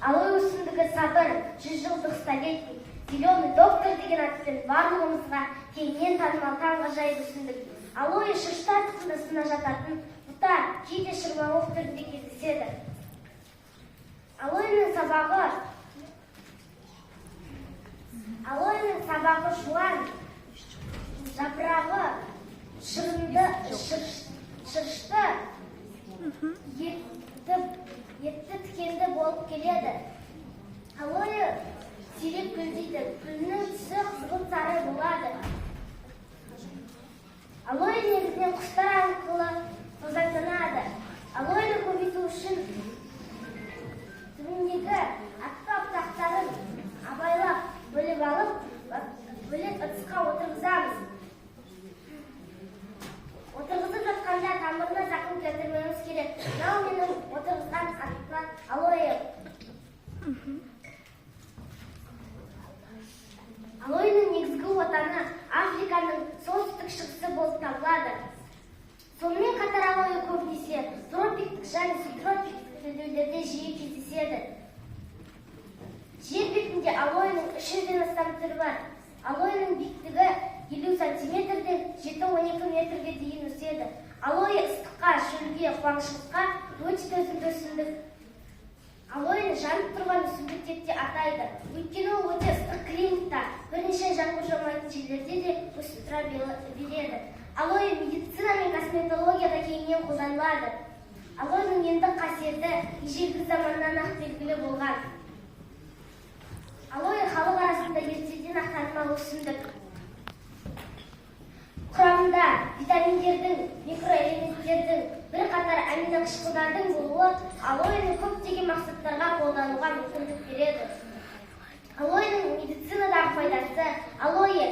Алоэ өсімдігі сабыр, 100 жылдық столетний, зеленый доктор деген атпен барлығымызға кеңінен танымал таңғажайып өсімдік. Алоэ шырышта тұқымдасына жататын бұта, кейде шырмауық түрінде кездеседі. Алоэның сабағы жуан, жапырағы шырышты, етті тікенді болып келеді. Алоэ сирек гүлдейді, гүлінің түсі қызғылт сары болады. Алоэ негізінен құстар арқылы тозаңданады. Алоэны көбейту үшін түбіндегі аппақ-тақтарын абайлап бөліп алып, бөлек ыдысқа отырғызамыз. Отырғызып жатқанда тамырына зақым келтірмеуіміз керек. Мынау менің отырғызған атпан алоэ. Алоэның негізгі отаны Африканың солтүстік шығысы болып табылады. Сонымен қатар алоэ көбінесе тропиктік және субтропиктік белдеулерде жиі кездеседі. Жер бетінде алоэның 300-ден астам түрі бар. Алоэның биіктігі 50 сантиметрден 7-12 метрге дейін өседі. Алоэ ыстыққа, шөлге, қуаңшылыққа өте төзімді өсімдік. Алоэны жанып тұрған өсімдік деп те атайды. Өйткені ол өте ыстық климатта, бірнеше жаңбыр жаумайтын жерлерде де өсіп тұра береді. Алоэ медицина мен косметологияда кеңінен қолданылады. Алоэның емдік қасиеті ежелгі заманнан-ақ белгілі болған. Алоэ халық арасында ертеден-ақ танымал өсімдік. Құрамында витаминдердің, микроэлементтердің, бірқатар аминокислоталардың болуы алоэны көптеген мақсаттарға қолдануға мүмкіндік береді. Алоэның медицинадағы пайдасы: алоэ